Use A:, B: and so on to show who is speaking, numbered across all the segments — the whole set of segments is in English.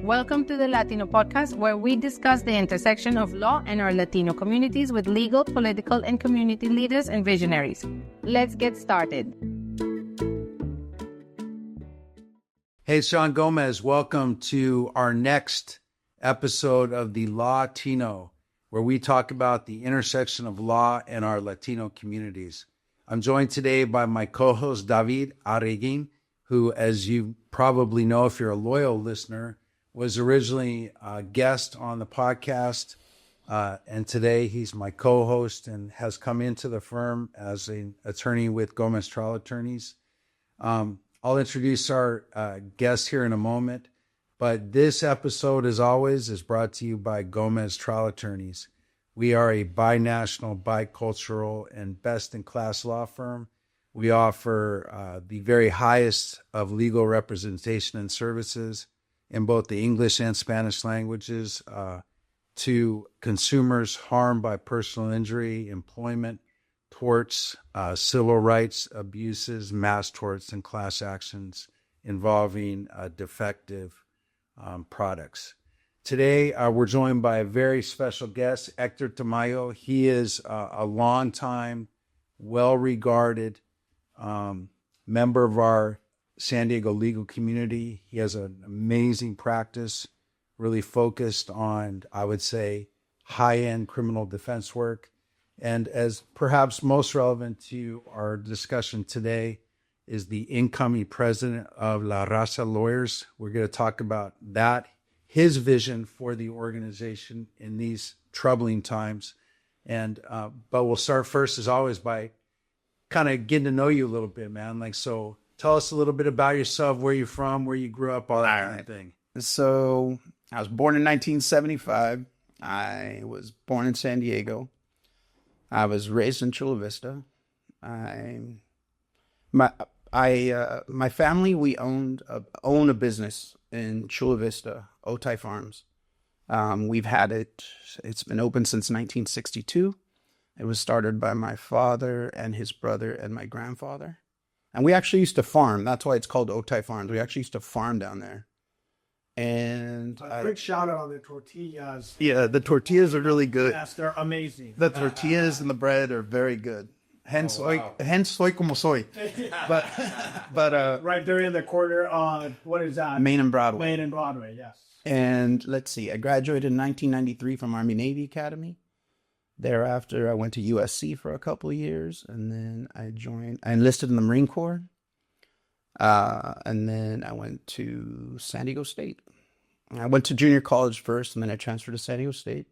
A: Welcome to the Latino podcast, where we discuss the intersection of law and our Latino communities with legal, political, and community leaders and visionaries. Let's get started.
B: Hey, Sean Gomez, welcome to our next episode of the Latino, where we talk about the intersection of law and our Latino communities. I'm joined today by my co-host, David Arreguin, who, as you probably know if you're a loyal listener, was originally a guest on the podcast. And today he's my co-host and has come into the firm as an attorney with Gomez Trial Attorneys. I'll introduce our guest here in a moment, but this episode, as always, is brought to you by Gomez Trial Attorneys. We are a binational, bicultural, and best-in-class law firm. We offer the very highest of legal representation and services in both the English and Spanish languages to consumers harmed by personal injury, employment, torts, civil rights abuses, mass torts, and class actions involving defective products. Today, we're joined by a very special guest, Hector Tamayo. He is a longtime, well-regarded member of our San Diego legal community. He has an amazing practice, really focused on, I would say, high-end criminal defense work. And as perhaps most relevant to our discussion today is the incoming president of La Raza Lawyers. We're going to talk about that, his vision for the organization in these troubling times. And but we'll start first, as always, by kind of getting to know you a little bit, man. So tell us a little bit about yourself, where you're from, where you grew up, all that kind of thing.
C: So I was born in 1975. I was born in San Diego. I was raised in Chula Vista. My family, we own a business in Chula Vista, Otay Farms. We've had it's been open since 1962. It was started by my father and his brother and my grandfather. And we actually used to farm. That's why it's called Otay Farms. We actually used to farm down there. And
D: a quick shout out on the tortillas.
C: Yeah, the tortillas are really good.
D: Yes, they're amazing.
C: The tortillas and the bread are very good. Hence soy como soy. But
D: right there in the corner on, what is that?
C: Main and Broadway.
D: Main and Broadway, yes.
C: And let's see, I graduated in 1993 from Army Navy Academy. Thereafter, I went to USC for a couple of years, and then I enlisted in the Marine Corps. And then I went to San Diego State. I went to junior college first, and then I transferred to San Diego State.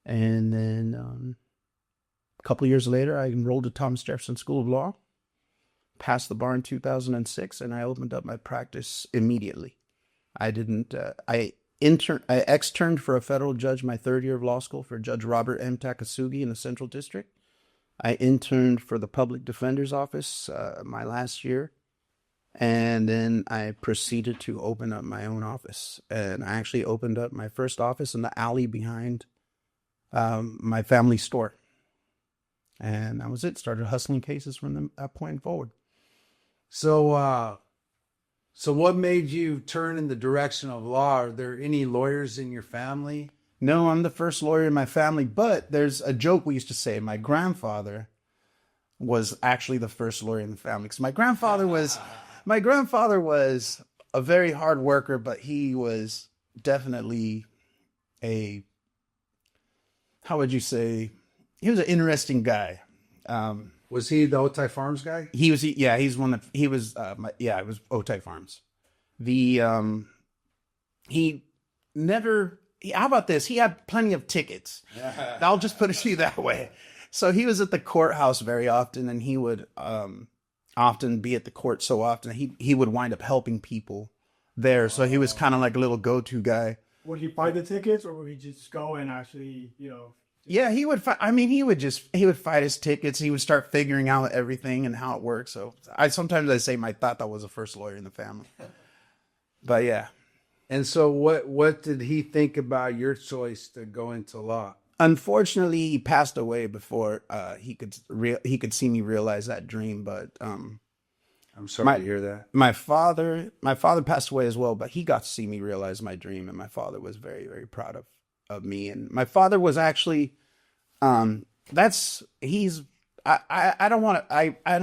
C: And then a couple of years later, I enrolled at Thomas Jefferson School of Law, passed the bar in 2006, and I opened up my practice immediately. I externed for a federal judge my third year of law school for Judge Robert M. Takasugi in the Central District. I interned for the Public Defender's Office my last year. And then I proceeded to open up my own office. And I actually opened up my first office in the alley behind my family store. And that was it. Started hustling cases from that point forward.
B: So what made you turn in the direction of law? Are there any lawyers in your family?
C: No, I'm the first lawyer in my family. But there's a joke we used to say. My grandfather was actually the first lawyer in the family. Because my grandfather was a very hard worker, but he was definitely how would you say? He was an interesting guy.
B: Was he the Otay Farms guy?
C: It was Otay Farms. How about this? He had plenty of tickets. I'll just put it to you that way. So he was at the courthouse very often, and he would often be at the court so often he would wind up helping people there. So he was kind of like a little go-to guy.
D: Would he buy the tickets, or would he just go and actually,
C: Yeah, he would fight. I mean, he would fight his tickets. He would start figuring out everything and how it works. So sometimes I say my tata was the first lawyer in the family. But yeah.
B: And so what did he think about your choice to go into law?
C: Unfortunately, he passed away before he could see me realize that dream. But
B: I'm sorry to hear that.
C: My father passed away as well, but he got to see me realize my dream, and my father was very, very proud of me. And my father was actually, I don't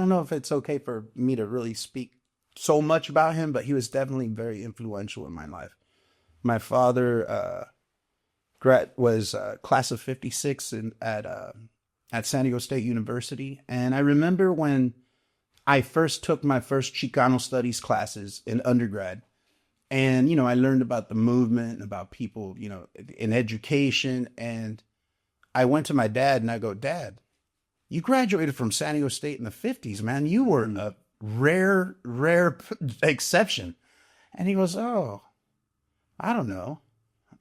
C: know if it's okay for me to really speak so much about him, but he was definitely very influential in my life. My father was class of 56 at San Diego State University. And I remember when I first took my first Chicano studies classes in undergrad. And, I learned about the movement and about people, in education. And I went to my dad and I go, Dad, you graduated from San Diego State in the 50s, man. You were a rare exception. And he goes, oh, I don't know.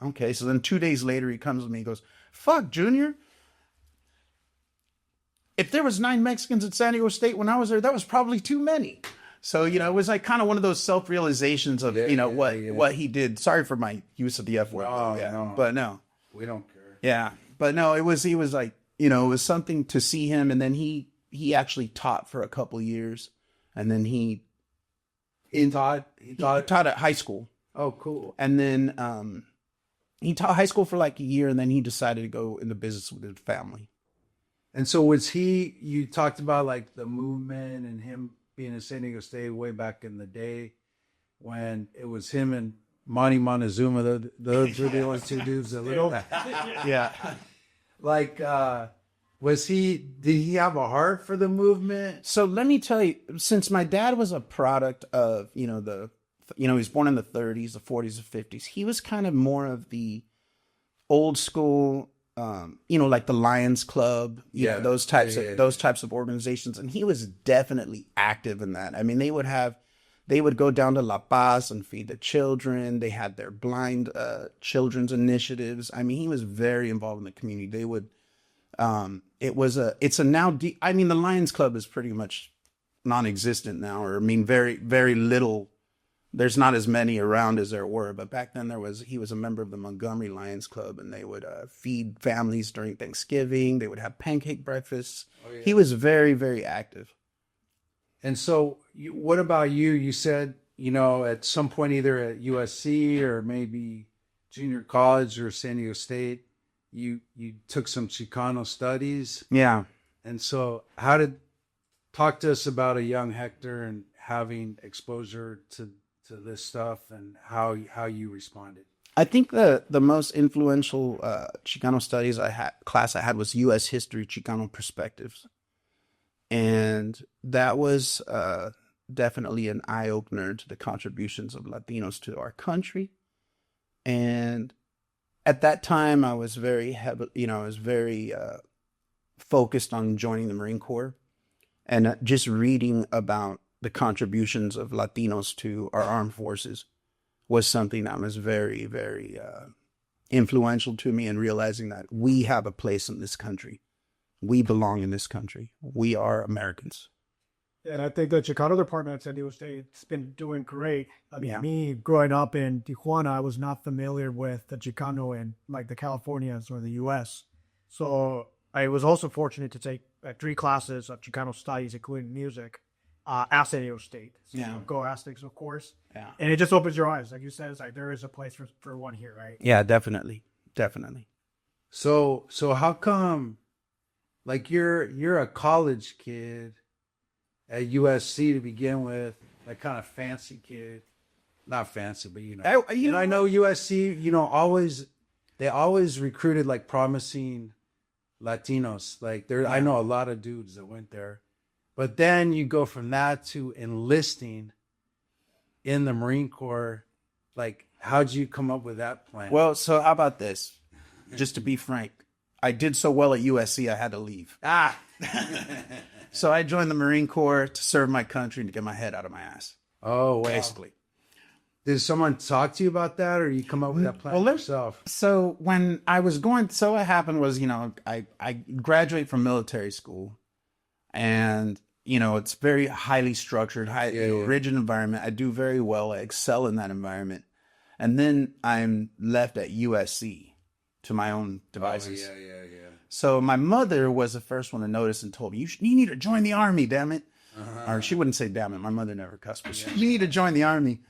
C: Okay. So then 2 days later, he comes to me, he goes, fuck, Junior. If there was 9 Mexicans at San Diego State when I was there, that was probably too many. So, it was like kind of one of those self-realizations of, what he did. Sorry for my use of the F word.
B: Oh, no.
C: But no.
B: We don't care.
C: Yeah. But no, he was like, it was something to see him. And then he actually taught for a couple years. And then he taught at high school.
B: Oh, cool.
C: And then he taught high school for like a year, and then he decided to go into business with his family.
B: And so you talked about like the movement and him being in San Diego State way back in the day when it was him and Monty Montezuma, those were the only two dudes that lived there.
C: Yeah.
B: Like, did he have a heart for the movement?
C: So let me tell you, since my dad was a product of, he was born in the 30s, the 40s, the 50s, he was kind of more of the old school, like the Lions Club, those types of organizations. And he was definitely active in that. I mean, they would go down to La Paz and feed the children. They had their blind children's initiatives. I mean, he was very involved in the community. They would, the Lions Club is pretty much non-existent now, or very, very little. There's not as many around as there were, but back then he was a member of the Montgomery Lions Club, and they would feed families during Thanksgiving. They would have pancake breakfasts. Oh, yeah. He was very, very active.
B: And so what about you? You said, at some point, either at USC or maybe junior college or San Diego State, you took some Chicano studies.
C: Yeah.
B: And so talk to us about a young Hector and having exposure to this stuff and how you responded.
C: I think the most influential Chicano studies class I had was U.S. History Chicano Perspectives. And that was definitely an eye-opener to the contributions of Latinos to our country. And at that time, I was very focused on joining the Marine Corps and just reading about the contributions of Latinos to our armed forces was something that was very, very influential to me in realizing that we have a place in this country. We belong in this country. We are Americans.
D: And I think the Chicano department at San Diego State has been doing great. I mean, me growing up in Tijuana, I was not familiar with the Chicano in like the Californias or the U.S. So I was also fortunate to take 3 classes of Chicano studies, including music, at San Diego State. So, go Aztecs, of course. Yeah. And it just opens your eyes. Like you said, it's like there is a place for one here, right?
C: Yeah, definitely. Definitely.
B: So how come, like you're a college kid at USC to begin with, like kind of fancy kid, not fancy, but I know USC, they always recruited like promising Latinos. Like I know a lot of dudes that went there, but then you go from that to enlisting in the Marine Corps. Like, how'd you come up with that plan?
C: Well, so how about this? Just to be frank, I did so well at USC, I had to leave. So I joined the Marine Corps to serve my country and to get my head out of my ass.
B: Oh, wow.
C: Basically.
B: Did someone talk to you about that, or you come up with that plan yourself?
C: So when I was going, so what happened was, I graduate from military school, and, it's very highly structured, rigid environment. I do very well. I excel in that environment. And then I'm left at USC to my own devices.
B: Oh, yeah.
C: So my mother was the first one to notice and told me, you need to join the Army, damn it. Or she wouldn't say damn it. My mother never cussed, but she, you need to join the army.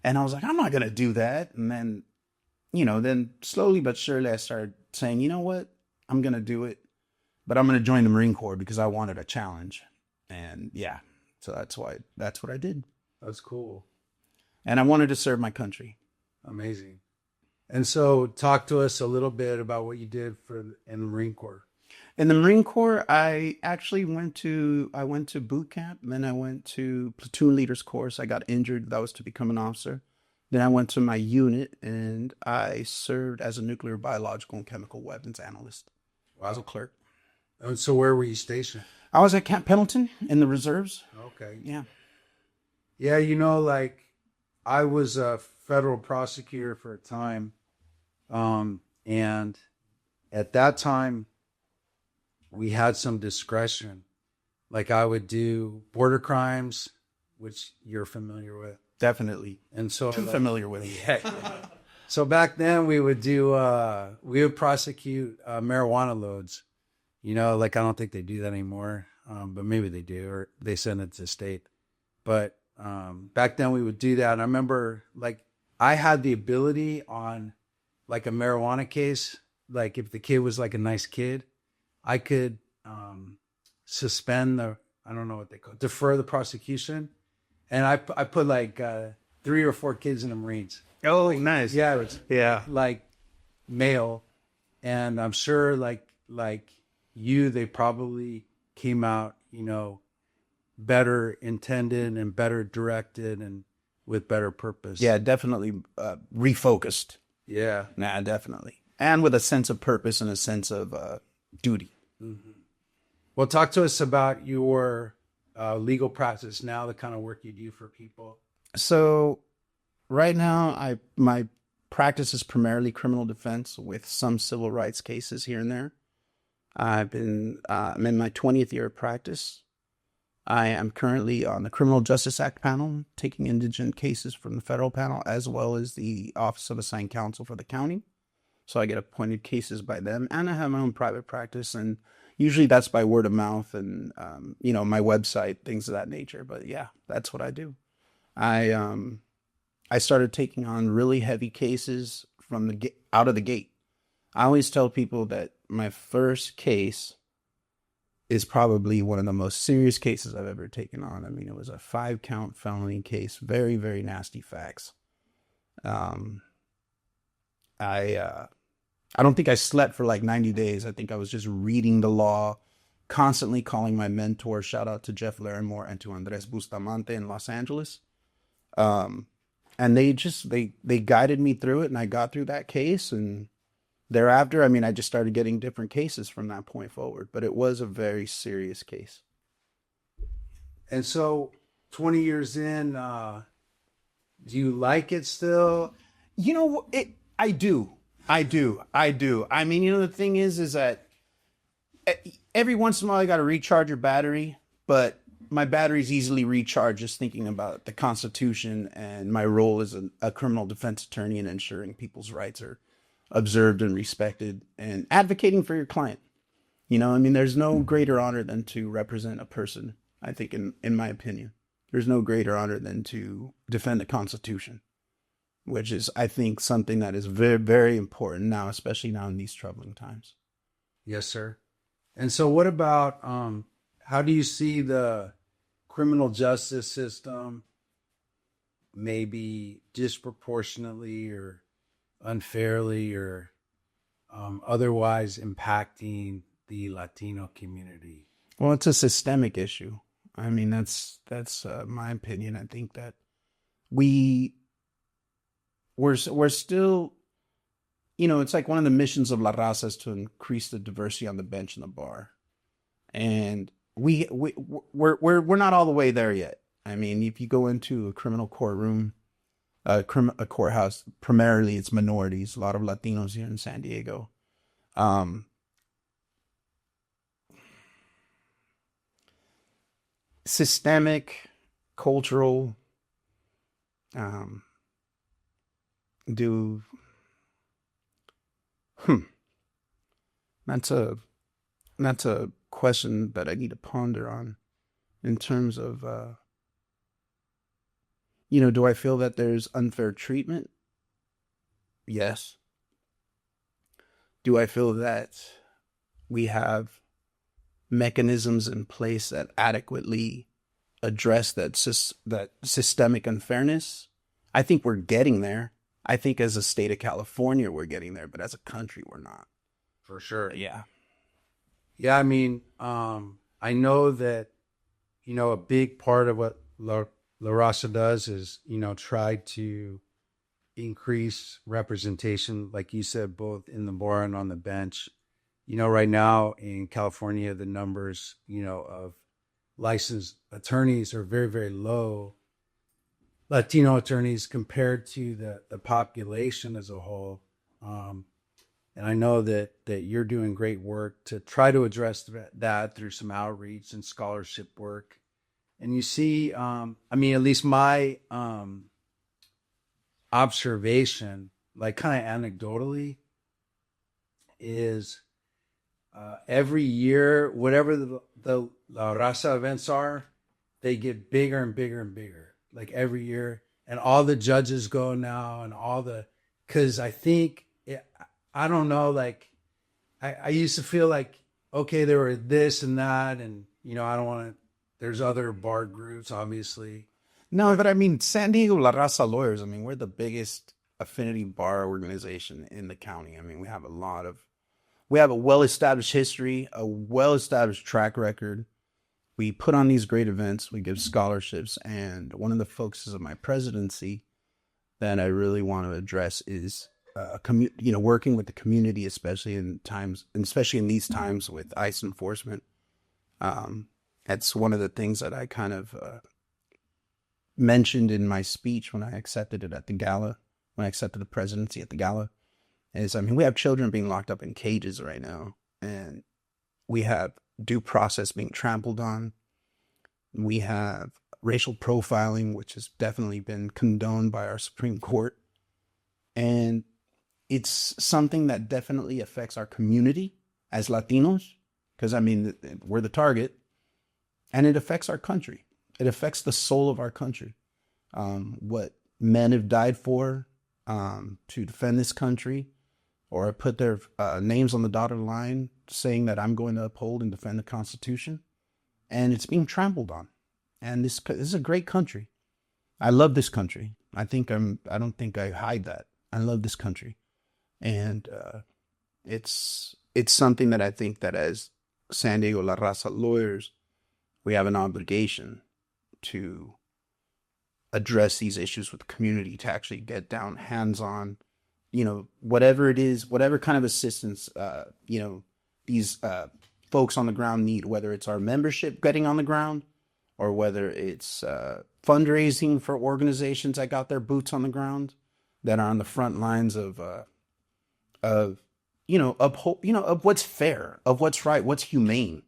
C: And I was like, I'm not going to do that. And then, then slowly but surely I started saying, you know what? I'm going to do it, but I'm going to join the Marine Corps because I wanted a challenge. And yeah, so that's what I did.
B: That's cool.
C: And I wanted to serve my country.
B: Amazing. And so talk to us a little bit about what you did in the Marine Corps.
C: In the Marine Corps, I actually went to boot camp. Then I went to platoon leaders course. I got injured. That was to become an officer. Then I went to my unit and I served as a nuclear, biological, and chemical weapons analyst. Wow. As a clerk.
B: And so where were you stationed?
C: I was at Camp Pendleton in the reserves.
B: Okay.
C: Yeah.
B: Yeah, like I was a federal prosecutor for a time. And at that time, we had some discretion. Like I would do border crimes, which you're familiar with.
C: Definitely.
B: And so
C: Too familiar with it.
B: Yeah. So back then we would prosecute marijuana loads. Like I don't think they do that anymore. But maybe they do, or they send it to state. But back then we would do that. And I remember like I had the ability on like a marijuana case, like if the kid was like a nice kid, I could suspend I don't know what they call it, defer the prosecution. And I put like 3 or 4 kids in the Marines.
C: Oh, nice.
B: Yeah, it was like male. And I'm sure like they probably came out, better intended and better directed and with better purpose.
C: Yeah, definitely refocused.
B: Yeah.
C: Nah, definitely. And with a sense of purpose and a sense of duty.
B: Mm-hmm. Well, talk to us about your legal practice now, the kind of work you do for people.
C: So right now, my practice is primarily criminal defense with some civil rights cases here and there. I'm in my 20th year of practice. I am currently on the Criminal Justice Act panel, taking indigent cases from the federal panel, as well as the Office of Assigned Counsel for the county. So I get appointed cases by them, and I have my own private practice, and usually that's by word of mouth and, my website, things of that nature. But yeah, that's what I do. I started taking on really heavy cases from out of the gate. I always tell people that my first case is probably one of the most serious cases I've ever taken on. I mean, it was a 5-count felony case, very, very nasty facts. I don't think I slept for like 90 days. I think I was just reading the law, constantly calling my mentor. Shout out to Jeff Larimore and to Andres Bustamante in Los Angeles. And they guided me through it, and I got through that case. And thereafter, I just started getting different cases from that point forward. But it was a very serious case.
B: And so 20 years in, do you like it still?
C: I do. The thing is that every once in a while I got to recharge your battery, but my battery's easily recharged just thinking about the Constitution and my role as a criminal defense attorney and ensuring people's rights are observed and respected and advocating for your client. There's no greater honor than to represent a person, I think, in my opinion. There's no greater honor than to defend the Constitution, which is, I think, something that is very, very important now, especially now in these troubling times.
B: Yes, sir. And so what about, how do you see the criminal justice system maybe disproportionately or unfairly or otherwise impacting the Latino community?
C: Well, it's a systemic issue. That's my opinion. I think that we're still, it's like one of the missions of La Raza is to increase the diversity on the bench and the bar. And we're not all the way there yet. If you go into a criminal courtroom, a courthouse, primarily it's minorities, a lot of Latinos here in San Diego. Systemic, cultural, that's a question that I need to ponder on. in terms of, do I feel that there's unfair treatment? Yes. Do I feel that we have mechanisms in place that adequately address that systemic unfairness? I think we're getting there. I think as a state of California, we're getting there, but as a country, we're not.
B: For sure.
C: Yeah.
B: Yeah, I mean, I know that, a big part of what La Raza does is, try to increase representation, like you said, both in the bar and on the bench. Right now in California, the numbers, of licensed attorneys are very, very low. Latino attorneys compared to the population as a whole. And I know that you're doing great work to try to address that through some outreach and scholarship work. And you see, at least my observation, like kind of anecdotally, is every year, whatever the La Raza events are, they get bigger and bigger and bigger, like every year. And all the judges go now and because I think, I don't know, like I used to feel like, okay, there were this and that. And, I don't want to, there's other bar groups, obviously.
C: No, but I mean, San Diego La Raza Lawyers, we're the biggest affinity bar organization in the county. We have a well-established history, a well-established track record. We put on these great events, we give scholarships, and one of the focuses of my presidency that I really want to address is working with the community, especially in these times with ICE enforcement. That's one of the things that I kind of mentioned in my speech when I accepted it at the gala, when I accepted the presidency at the gala, is, we have children being locked up in cages right now, and we have due process being trampled on. We have racial profiling, which has definitely been condoned by our Supreme Court. And it's something that definitely affects our community as Latinos, because, we're the target, and it affects our country. It affects the soul of our country. What men have died for to defend this country, or put their names on the dotted line saying that I'm going to uphold and defend the Constitution. And it's being trampled on. And this is a great country. I love this country. I don't think I hide that. I love this country. And it's something that I think that as San Diego La Raza Lawyers, we have an obligation to address these issues with the community, to actually get down hands-on, whatever it is, whatever kind of assistance, these folks on the ground need, whether it's our membership getting on the ground or whether it's fundraising for organizations that got their boots on the ground, that are on the front lines of what's fair, of what's right, what's humane,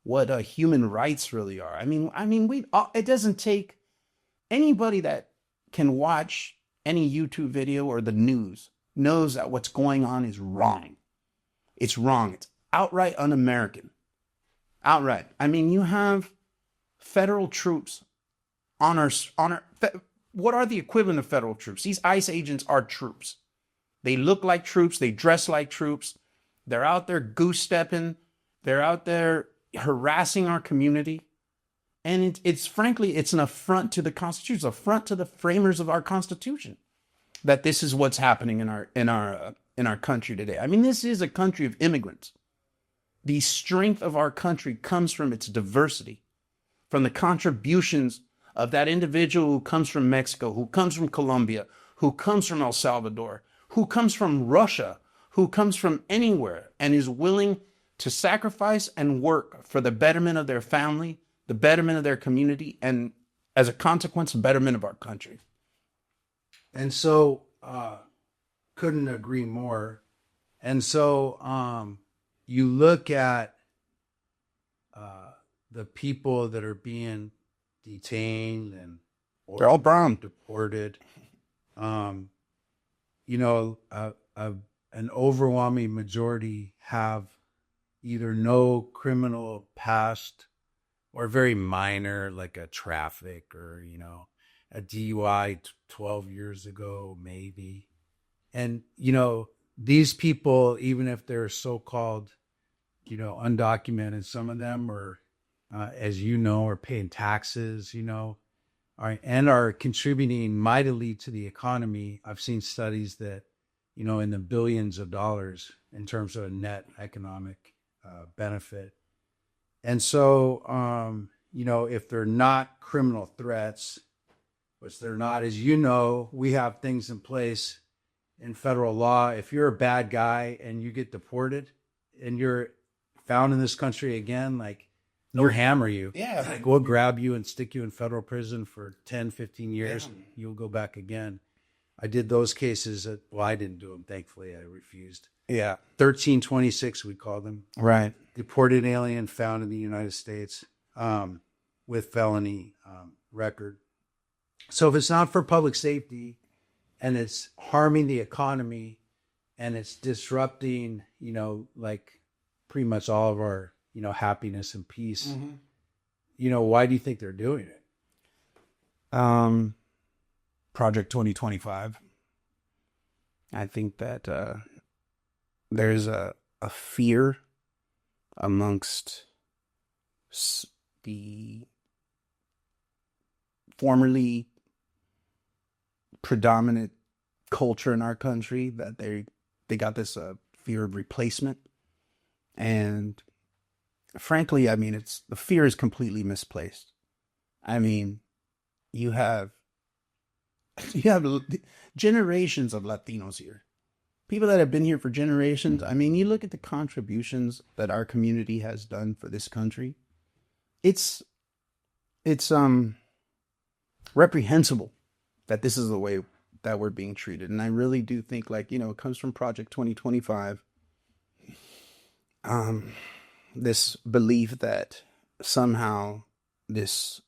C: what human rights really are. It doesn't take anybody that can watch any YouTube video or the news knows that what's going on is wrong. It's wrong. It's outright un-American. Outright. You have federal troops on our, what are the equivalent of federal troops? These ICE agents are troops. They look like troops. They dress like troops. They're out there goose-stepping. They're out there harassing our community. And it's frankly, it's an affront to the Constitution, it's an affront to the framers of our Constitution, that this is what's happening in our country today. This is a country of immigrants. The strength of our country comes from its diversity, from the contributions of that individual who comes from Mexico, who comes from Colombia, who comes from El Salvador, who comes from Russia, who comes from anywhere and is willing to sacrifice and work for the betterment of their family, the betterment of their community, and as a consequence, the betterment of our country.
B: And so, couldn't agree more. And so, you look at the people that are being detained and
C: they're all brown,
B: deported. An overwhelming majority have either no criminal past or very minor, like a traffic or, a DUI 12 years ago, maybe. And, these people, even if they're so-called, undocumented, some of them are, as are paying taxes, are contributing mightily to the economy. I've seen studies that, in the billions of dollars in terms of a net economic benefit. And so, if they're not criminal threats, which they're not, as we have things in place in federal law. If you're a bad guy and you get deported and you're found in this country again, like, we'll hammer you.
C: Yeah.
B: Like, we'll grab you and stick you in federal prison for 10, 15 years. Yeah. You'll go back again. I did those cases. I didn't do them. Thankfully, I refused.
C: Yeah.
B: 1326, we call them.
C: Right.
B: Deported alien found in the United States with felony record. So if it's not for public safety and it's harming the economy and it's disrupting, like pretty much all of our, happiness and peace, why do you think they're doing it?
C: Project 2025. I think that there's a fear amongst the formerly predominant culture in our country that they got this fear of replacement. And frankly, I mean, the fear is completely misplaced. I mean, you have generations of Latinos here. People that have been here for generations. I mean, you look at the contributions that our community has done for this country. It's reprehensible that this is the way that we're being treated. And I really do think, like, it comes from Project 2025. This belief that somehow this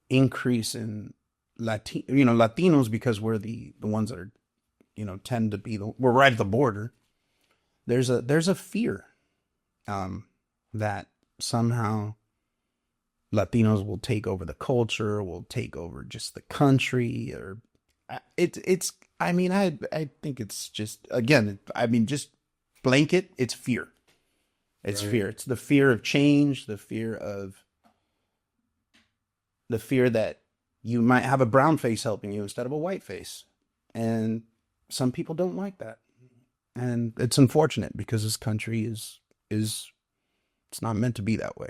C: increase in Latinos, because we're the ones that are, tend to be we're right at the border. There's a fear that somehow Latinos will take over the culture, will take over just the country, or it's. I mean, I think it's just, again, just blanket. It's fear. It's right. Fear. It's the fear of change, the fear that you might have a brown face helping you instead of a white face. And some people don't like that. And it's unfortunate because this country is it's not meant to be that way,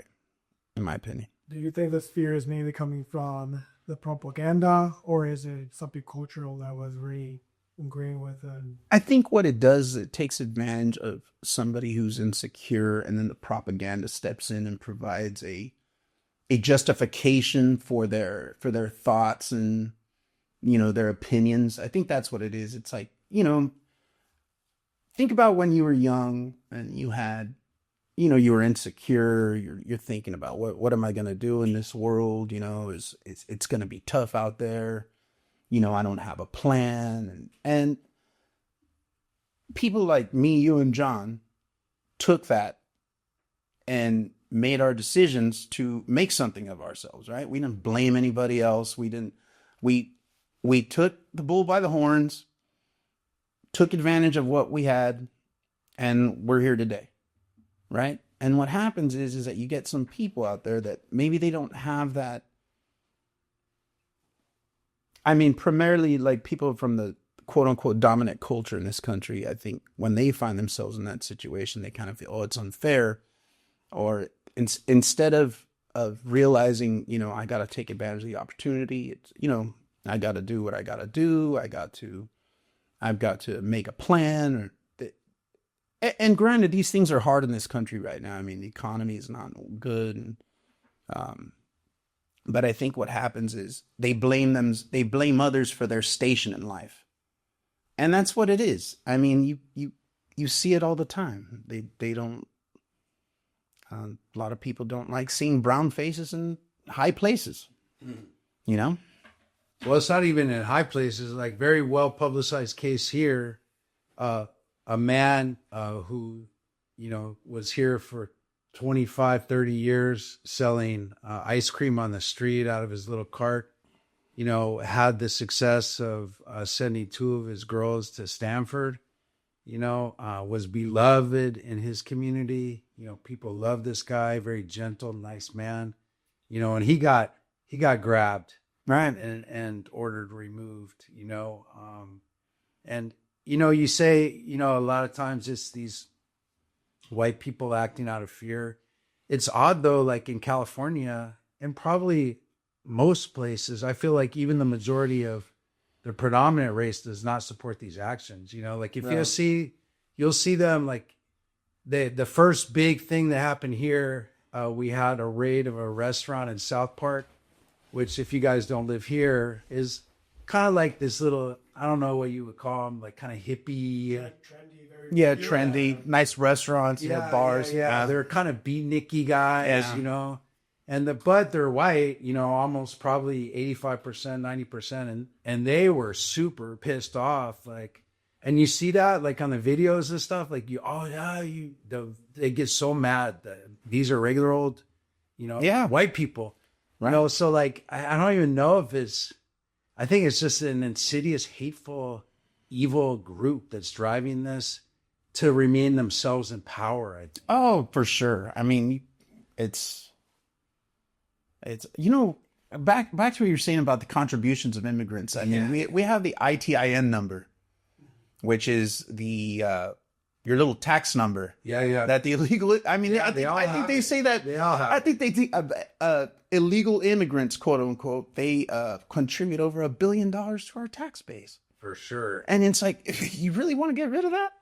C: in my opinion.
D: Do you think this fear is mainly coming from the propaganda, or is it something cultural that was really ingrained with it?
C: I think what it does, it takes advantage of somebody who's insecure, and then the propaganda steps in and provides a justification for their thoughts and, their opinions. I think that's what it is. It's like, think about when you were young and you had, you were insecure. You're thinking about what am I going to do in this world? It's going to be tough out there. I don't have a plan. And people like me, you and John took that and made our decisions to make something of ourselves, right? We didn't blame anybody else. We took the bull by the horns, took advantage of what we had, and we're here today, right? And what happens is that you get some people out there that maybe they don't have that. I mean, primarily like people from the quote unquote dominant culture in this country. I think when they find themselves in that situation, they kind of feel, it's unfair. Or instead of realizing, I got to take advantage of the opportunity, it's, I got to do what I got to do. I've got to make a plan. And granted, these things are hard in this country right now. I mean, the economy is not good. But I think what happens is they blame others for their station in life. And that's what it is. I mean, you see it all the time. They don't, a lot of people don't like seeing brown faces in high places, Well,
B: it's not even in high places. Like, very well publicized case here, a man who, was here for 25, 30 years selling ice cream on the street out of his little cart. Had the success of sending 2 of his girls to Stanford, was beloved in his community. People love this guy, very gentle, nice man, and he got grabbed,
C: Right.
B: and ordered removed, and, you say, a lot of times it's these white people acting out of fear. It's odd though, like in California and probably most places, I feel like even the majority of the predominant race does not support these actions. Like if you'll see them, like the first big thing that happened here, we had a raid of a restaurant in South Park, which if you guys don't live here is kind of like this little, I don't know what you would call them, like kind of hippie.
C: Trendy, nice restaurants, bars.
B: Yeah. They're kind of beatniky guys, but they're white, almost probably 85%, 90%. And they were super pissed off. Like, and you see that like on the videos and stuff, like they get so mad that these are regular old, white people,
C: right.
B: So like, I don't even know if I think it's just an insidious, hateful, evil group that's driving this to remain themselves in power.
C: Oh, for sure. I mean, it's back to what you were saying about the contributions of immigrants. I mean, we have the ITIN number, which is the your little tax number. That the illegal. I mean, I think they say that.
B: They all have.
C: I think they think illegal immigrants, quote unquote, they contribute over $1 billion to our tax base.
B: For sure.
C: And it's like, you really want to get rid of that?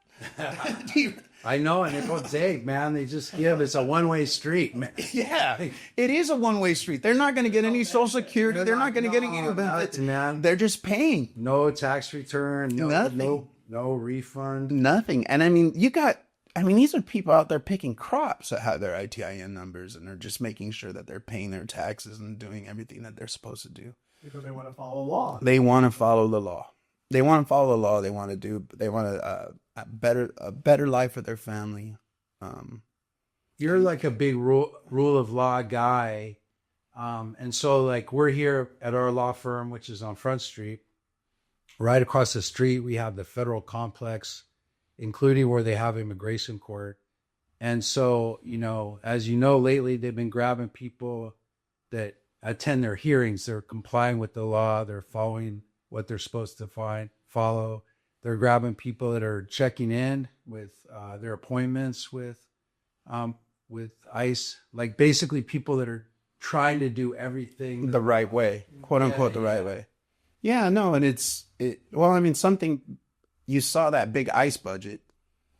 B: I know, and it goes big, man. They just give. It's a one-way street, man.
C: Yeah, it is a one-way street. They're not going to get any Social Security. They're not going to get any benefits,
B: man.
C: They're just paying.
B: No tax return.
C: Nothing.
B: No refund.
C: Nothing. And I mean, these are people out there picking crops that have their ITIN numbers, and they're just making sure that they're paying their taxes and doing everything that they're supposed to do.
D: Because they want to follow law.
C: They want to follow the law. They want to follow the law. They want a better life for their family.
B: You're like a big rule of law guy. And so like we're here at our law firm, which is on Front Street. Right across the street, we have the federal complex, including where they have immigration court. And so, as you know, lately they've been grabbing people that attend their hearings. They're complying with the law. They're following what they're supposed to follow. They're grabbing people that are checking in with their appointments with ICE, like basically people that are trying to do everything
C: the right way, quote unquote, the right way. Yeah, no, and well, I mean, something, you saw that big ICE budget.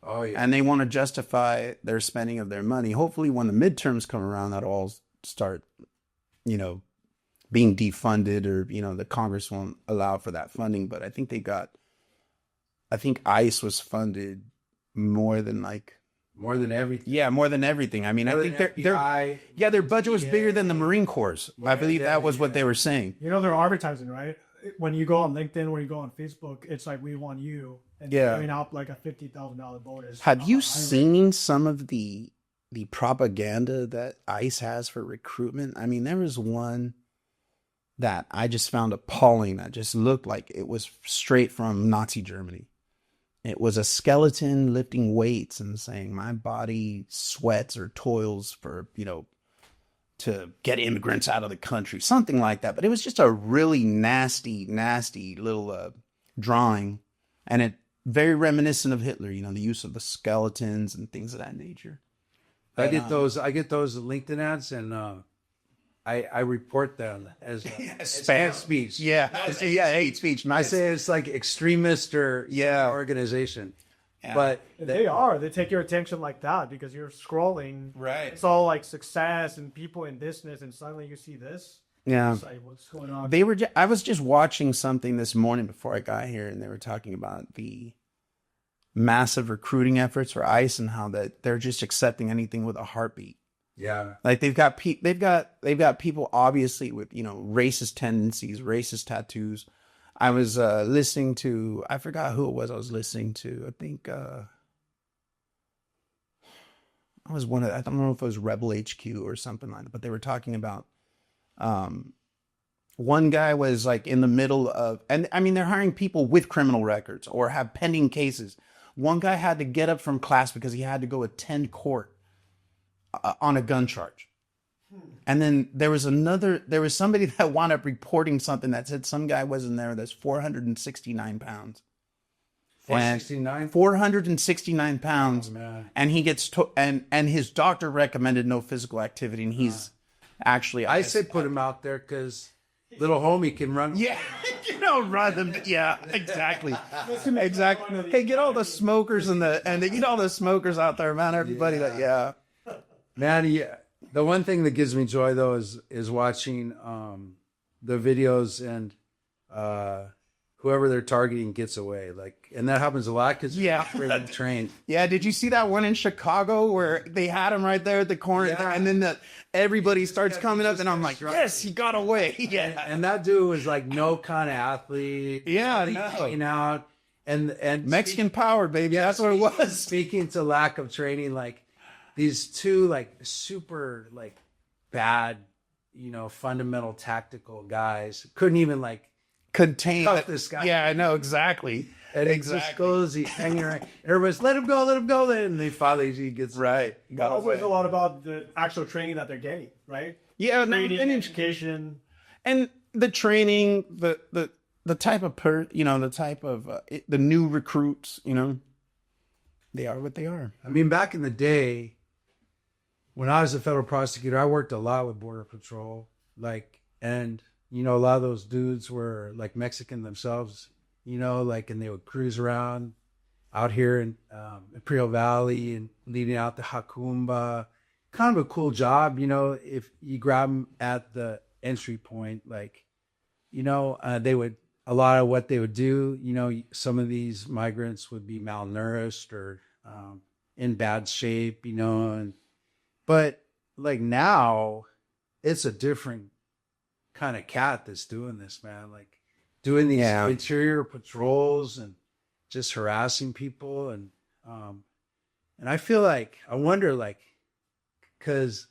B: Oh, yeah.
C: And they want to justify their spending of their money. Hopefully when the midterms come around, that'll all start, being defunded, or, the Congress won't allow for that funding. But I think ICE was funded more than everything. Yeah, more than everything. I mean, I think their budget was bigger than the Marine Corps. I believe that was what they were saying.
D: They're advertising, right? When you go on LinkedIn, when you go on Facebook, it's like, we want you, and giving out like a $50,000 bonus.
C: Have you seen some of the propaganda that ICE has for recruitment? I mean, there was one that I just found appalling. That just looked like it was straight from Nazi Germany. It was a skeleton lifting weights and saying, my body sweats or toils for, to get immigrants out of the country, something like that. But it was just a really nasty, nasty little drawing. And it very reminiscent of Hitler, the use of the skeletons and things of that nature.
B: I get those LinkedIn ads, and I report them as spam speech.
C: Yeah, hate speech. Nice.
B: I say it's like extremist or organization. Yeah. But
D: they take your attention like that because you're scrolling.
C: Right.
D: It's all like success and people in business, and suddenly you see this.
C: Yeah.
D: It's like, what's going on?
C: I was just watching something this morning before I got here, and they were talking about the massive recruiting efforts for ICE and how that they're just accepting anything with a heartbeat.
B: Yeah.
C: Like they've got people obviously with, racist tendencies, racist tattoos. I was listening to, I forgot who it was I was listening to. I think I don't know if it was Rebel HQ or something like that, but they were talking about, one guy was like in the middle of, and I mean, they're hiring people with criminal records or have pending cases. One guy had to get up from class because he had to go attend court on a gun charge. And then there was somebody that wound up reporting something that said some guy wasn't there that's 469 pounds.
B: 469?
C: 469 pounds.
B: Oh, man.
C: And he gets, and his doctor recommended no physical activity. And he's actually,
B: I say put him out there because little homie can run.
C: Yeah, run them. Yeah, exactly. Exactly. Hey, get all the smokers and get all the smokers out there, man. Everybody
B: Man, yeah. The one thing that gives me joy though is watching the videos and whoever they're targeting gets away. Like, and that happens a lot because they're trained.
C: Yeah, did you see that one in Chicago where they had him right there at the corner, and then everybody starts coming up, and I'm like, yes, he got away. Yeah,
B: and that dude was like no kind of athlete.
C: Yeah,
B: hanging out and
C: Mexican power, baby. That's what it was.
B: Speaking to lack of training, like these two like super like bad, fundamental tactical guys couldn't even like
C: contain
B: this guy.
C: Yeah, I know exactly.
B: And he just goes, he's hanging around. Everybody's let him go. And he finally he gets
C: right.
D: Also, it's a lot about the actual training that they're getting, right?
C: Yeah,
D: training and education,
C: and the training, the type of the type of the new recruits, they are what they are.
B: I mean, back in the day, when I was a federal prosecutor, I worked a lot with Border Patrol, and a lot of those dudes were like Mexican themselves. And they would cruise around out here in Imperial Valley and leading out the Jacumba. Kind of a cool job, if you grab them at the entry point, they would, a lot of what they would do, some of these migrants would be malnourished or in bad shape, but like now it's a different kind of cat that's doing this, man. Like, doing these interior patrols and just harassing people. And I feel like, I wonder, like, because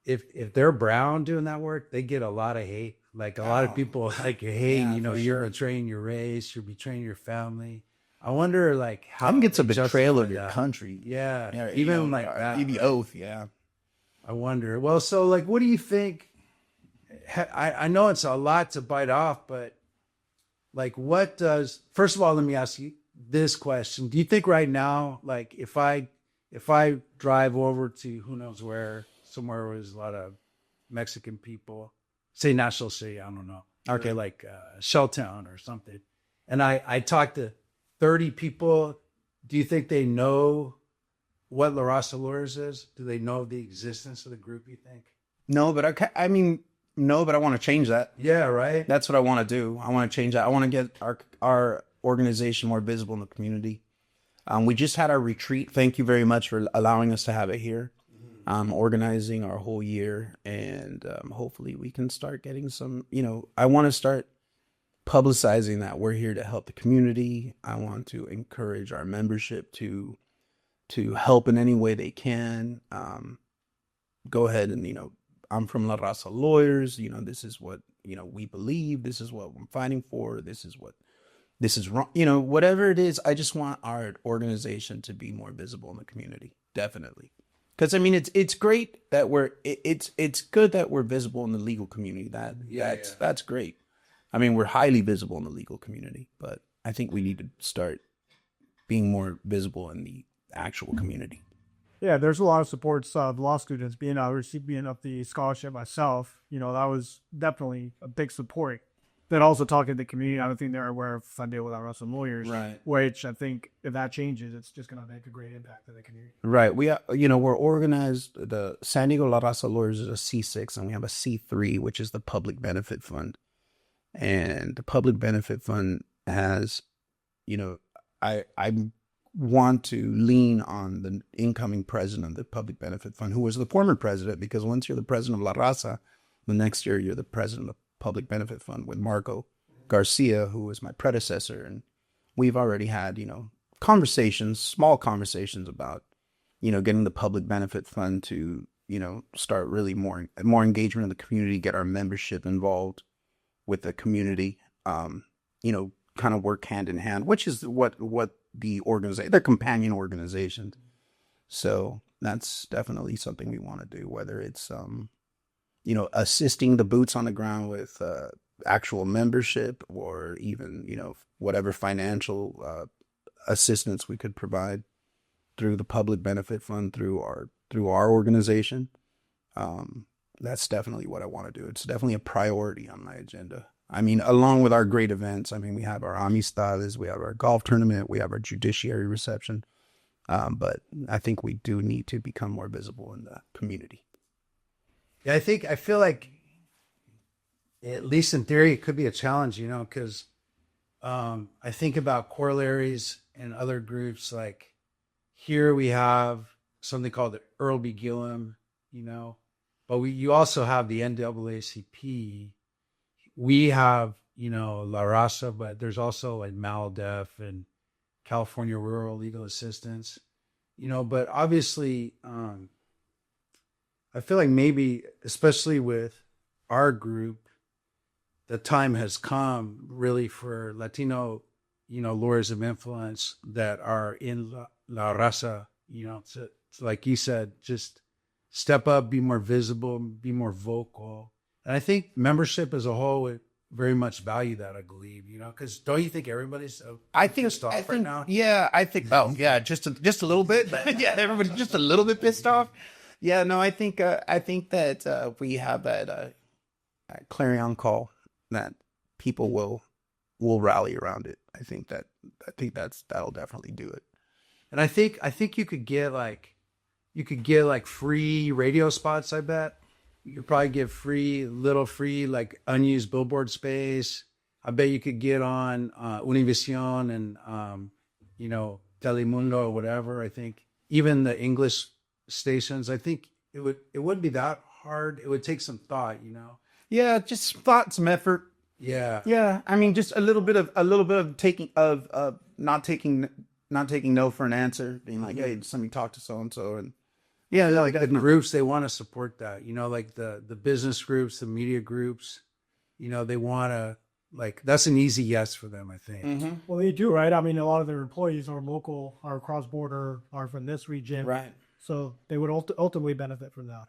B: if they're brown doing that work, they get a lot of hate. Like, a lot of people like, hey, you're betraying your race, you're betraying your family. I wonder, like, how
C: gets a betrayal of your country.
B: Yeah. Even like that.
C: The oath, yeah.
B: I wonder. Well, so, like, what do you think? I know it's a lot to bite off, but like, first of all, let me ask you this question. Do you think right now, like, if I drive over to who knows where, somewhere where there's a lot of Mexican people, say National City, I don't know. Okay. Like Shelltown or something. And I talk to 30 people. Do you think they know what La Raza Lawyers is? Do they know the existence of the group, you think?
C: No, but no, but I want to change that.
B: Yeah, right.
C: That's what I want to do. I want to change that. I want to get our organization more visible in the community. We just had our retreat. Thank you very much for allowing us to have it here. Organizing our whole year, and hopefully we can start getting some, I want to start publicizing that we're here to help the community. I want to encourage our membership to help in any way they can. Go ahead and, I'm from La Raza Lawyers. This is what, we believe. This is what I'm fighting for. This is wrong. Whatever it is, I just want our organization to be more visible in the community. Definitely. Because I mean, it's great that it's good that we're visible in the legal community. That's great. I mean, we're highly visible in the legal community, but I think we need to start being more visible in the actual community.
D: Yeah, there's a lot of supports of law students. Being a recipient of the scholarship myself, that was definitely a big support. Then also talking to the community, I don't think they're aware of Sunday with our Raza Lawyers,
C: right? Which
D: I think if that changes, it's just going to make a great impact in the community.
C: Right. We, we're organized. The San Diego La Raza Lawyers is a C6, and we have a C3, which is the Public Benefit Fund. And the Public Benefit Fund has, I want to lean on the incoming president of the Public Benefit Fund, who was the former president, because once you're the president of La Raza, the next year you're the president of the Public Benefit Fund with Marco Garcia, who was my predecessor. And we've already had, conversations, small conversations about, getting the public benefit fund to, start really more engagement in the community, get our membership involved with the community, kind of work hand in hand, which is what the organization, they're companion organizations. So that's definitely something we want to do, whether it's, assisting the boots on the ground with actual membership, or even, whatever financial assistance we could provide through the public benefit fund, through our organization. That's definitely what I want to do. It's definitely a priority on my agenda. I mean, along with our great events, I mean, we have our amistades, we have our golf tournament, we have our judiciary reception. But I think we do need to become more visible in the community.
B: Yeah, I feel like, at least in theory, it could be a challenge, because I think about corollaries and other groups. Like here we have something called the Earl B. Gillum, but you also have the NAACP. We have, La Raza, but there's also like MALDEF and California Rural Legal Assistance, but obviously, I feel like maybe, especially with our group, the time has come really for Latino, lawyers of influence that are in La Raza, to, like you said, just step up, be more visible, be more vocal. And I think membership as a whole would very much value that, I believe, because don't you think everybody's pissed off right now?
C: Yeah, I think, just a little bit. Yeah, everybody's just a little bit pissed off. Yeah, no, I think that we have that clarion call that people will rally around it. I think that'll definitely do it.
B: And I think you could get like free radio spots. I bet you could probably get free like unused billboard space. I bet you could get on Univision and Telemundo or whatever. I think even the English stations. I think it wouldn't be that hard. It would take some thought,
C: Yeah, just thought, some effort.
B: Yeah.
C: Yeah. I mean, just a little bit of taking not taking no for an answer, being like, hey, somebody talk to so and so, and yeah,
B: like the groups, they want to support that. Like the business groups, the media groups, they want to, like, that's an easy yes for them, I think.
C: Mm-hmm.
D: Well, they do, right? I mean, a lot of their employees are local, are cross-border, are from this region.
C: Right.
D: So they would ultimately benefit from that.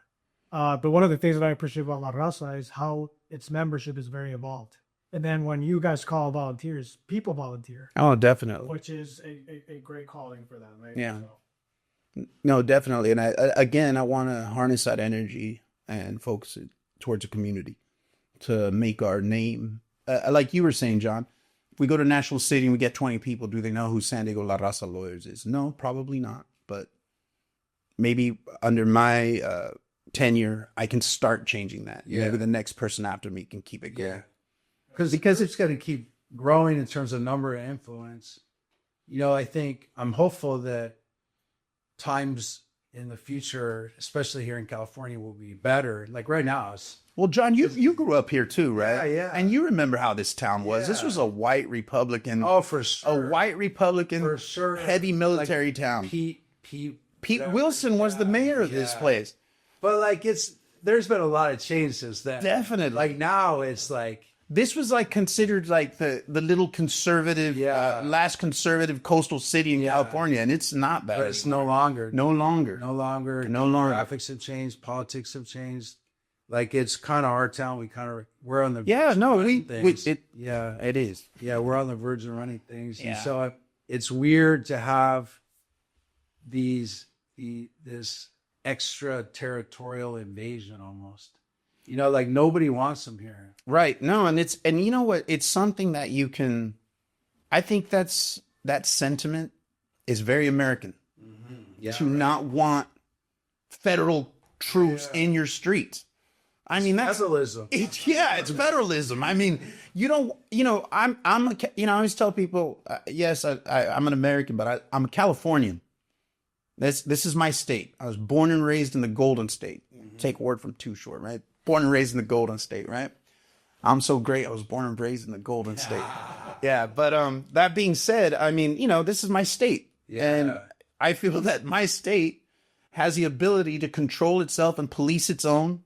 D: But one of the things that I appreciate about La Raza is how its membership is very involved. And then when you guys call volunteers, people volunteer.
C: Oh, definitely.
D: Which is a great calling for them, right?
C: Yeah.
D: So.
C: No, definitely. And I want to harness that energy and focus it towards a community to make our name. Like you were saying, John, if we go to National City and we get 20 people, do they know who San Diego La Raza Lawyers is? No, probably not. But maybe under my tenure, I can start changing that.
B: Yeah.
C: Maybe the next person after me can keep it going.
B: Yeah. Because it's going to keep growing in terms of number and influence. I think I'm hopeful that times in the future, especially here in California, will be better. Like right now.
C: Well, John, you grew up here too, right?
B: Yeah.
C: And you remember how this town was.
B: Yeah.
C: This was a white Republican.
B: Oh, for sure.
C: A white Republican,
B: for sure,
C: heavy military town.
B: Pete
C: Wilson was the mayor of this place.
B: But like there's been a lot of change since then.
C: Definitely.
B: Like now it's like,
C: this was like considered like the little conservative, last conservative coastal city in California, and it's not that.
B: But it's no longer.
C: Graphics
B: have changed. Politics have changed. Like it's kind of our town. We're on the
C: it is.
B: Yeah, we're on the verge of running things,
C: Yeah.
B: and so it's weird to have this extraterritorial invasion almost. Like nobody wants them here.
C: Right. No, and you know what? It's something that I think that sentiment is very American.
B: Mm-hmm. Yeah,
C: to not want federal troops in your streets. I mean, that's
B: federalism.
C: It's federalism. I mean, I always tell people, yes, I'm an American, but I'm a Californian. This is my state. I was born and raised in the Golden State. Mm-hmm. Take a word from Too Short, right? Born and raised in the Golden State, right? I'm so great. I was born and raised in the Golden State. Yeah, but that being said, I mean, this is my state.
B: Yeah.
C: And I feel that my state has the ability to control itself and police its own,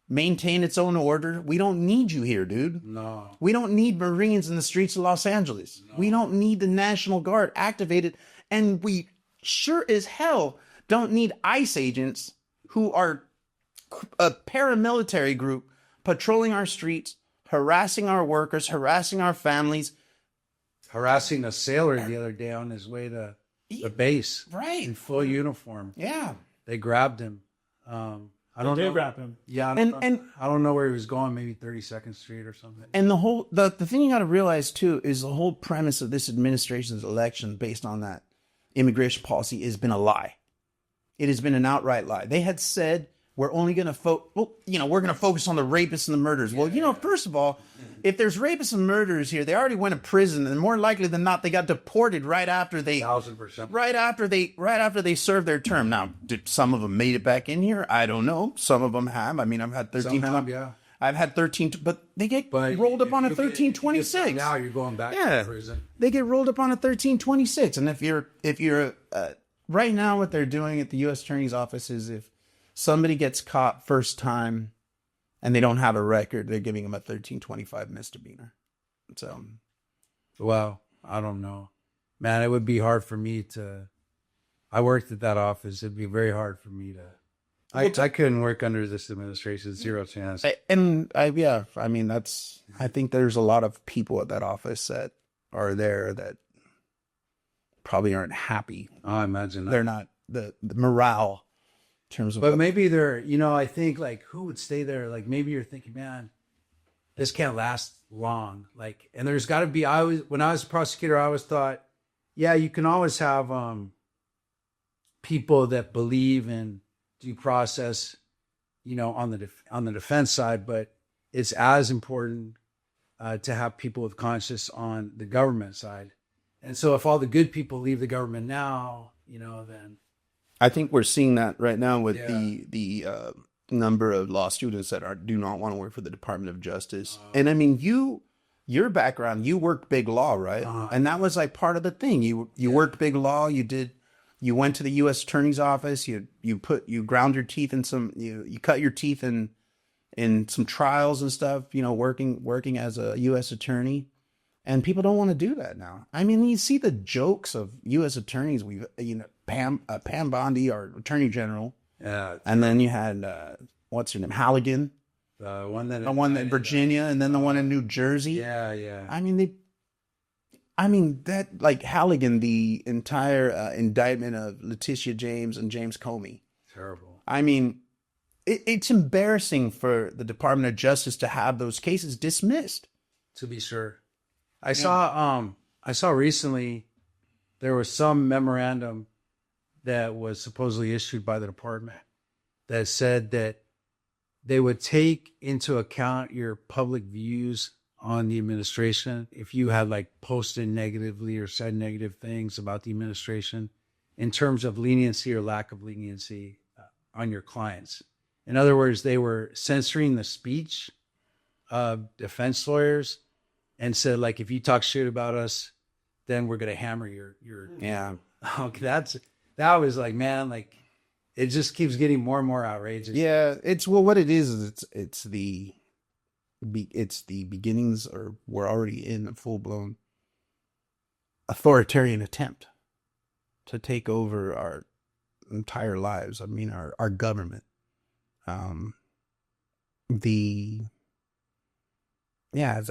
C: maintain its own order. We don't need you here, dude.
B: No.
C: We don't need Marines in the streets of Los Angeles. No. We don't need the National Guard activated. And we sure as hell don't need ICE agents who are a paramilitary group patrolling our streets, harassing our workers, harassing our families.
B: Harassing a sailor the other day on his way to the base.
C: Right.
B: In full uniform.
C: Yeah.
B: They grabbed him. I don't know.
D: Grab him.
B: Yeah.
C: And
B: I don't know where he was going, maybe 32nd Street or something.
C: And the thing you got to realize too is the whole premise of this administration's election based on that immigration policy has been a lie. It has been an outright lie. They had said we're only going to we're going to focus on the rapists and the murderers. Well, first of all, if there's rapists and murderers here, they already went to prison, and more likely than not, they got deported right after they
B: 1,000%.
C: right after they served their term. Now, did some of them made it back in here? I don't know. Some of them have. I mean, I've had 13.
B: Some have, yeah.
C: I've had 13, but they get rolled up on a 1326.
B: Now you're going back to prison.
C: They get rolled up on a 1326, and if you're right now, what they're doing at the U.S. Attorney's Office is if somebody gets caught first time and they don't have a record, they're giving them a 1325 misdemeanor. So,
B: well, I don't know, man. It would be hard for me to. I worked at that office. It'd be very hard for me to. I couldn't work under this administration. Zero chance.
C: I think there's a lot of people at that office that are there that probably aren't happy.
B: I imagine that.
C: They're not the morale in terms of.
B: But maybe they're, I think like who would stay there? Like maybe you're thinking, man, this can't last long. Like, and there's got to be. When I was a prosecutor, I always thought, yeah, you can always have people that believe in due process, on the defense side, but it's as important to have people with conscience on the government side. And so if all the good people leave the government now, then
C: I think we're seeing that right now with the number of law students that do not want to work for the Department of Justice. And I mean, your background, you worked big law, right? And that was like part of the thing. You worked big law. You went to the U.S. Attorney's Office. You ground your teeth in you cut your teeth in some trials and stuff. Working as a U.S. attorney, and people don't want to do that now. I mean, you see the jokes of U.S. attorneys. Pam Bondi, our Attorney General, and then you had what's her name, Halligan, the one in Virginia, and then the one in New Jersey.
B: Yeah.
C: I mean, that, like Halligan, the entire indictment of Letitia James and James Comey.
B: Terrible.
C: I mean, it's embarrassing for the Department of Justice to have those cases dismissed.
B: To be sure. I saw recently there was some memorandum that was supposedly issued by the department that said that they would take into account your public views on the administration if you had like posted negatively or said negative things about the administration in terms of leniency or lack of leniency on your clients. In other words, they were censoring the speech of defense lawyers and said, like, if you talk shit about us, then we're going to hammer your.
C: Yeah.
B: Okay, that was like, man, like it just keeps getting more and more outrageous.
C: Yeah. What it is it's the beginnings, or we're already in a full-blown authoritarian attempt to take over our entire lives. I mean, our government. I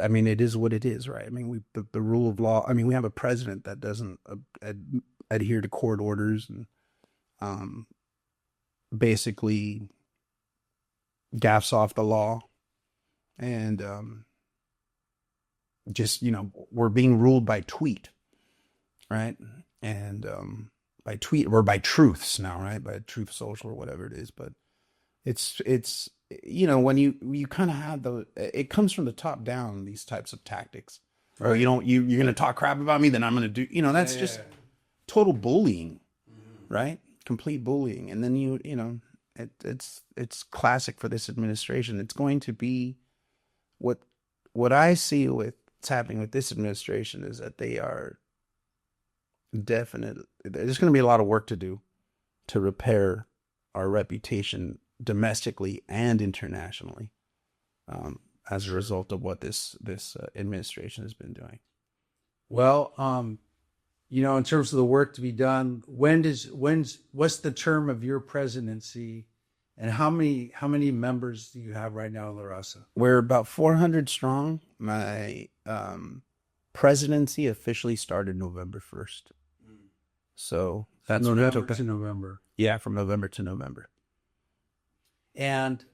C: mean, it is what it is, right? I mean, the rule of law. I mean, we have a president that doesn't adhere to court orders and basically gaffes off the law. And we're being ruled by tweet, right? And by tweet or by truths now, right? By Truth Social or whatever it is. But it's when you kind of have it comes from the top down, these types of tactics. Right. Or you're going to talk crap about me, then I'm going to do, that's just total bullying, right? Complete bullying. And then it's classic for this administration. It's going to be what I see with what's happening with this administration is that they are definitely, there's going to be a lot of work to do to repair our reputation domestically and internationally, as a result of what this administration has been doing.
B: Well, in terms of the work to be done, what's the term of your presidency, and how many members do you have right now in La Raza?
C: We're about 400 strong. My presidency officially started November 1st. So that's
B: November to November.
C: Yeah, from November to November.
B: And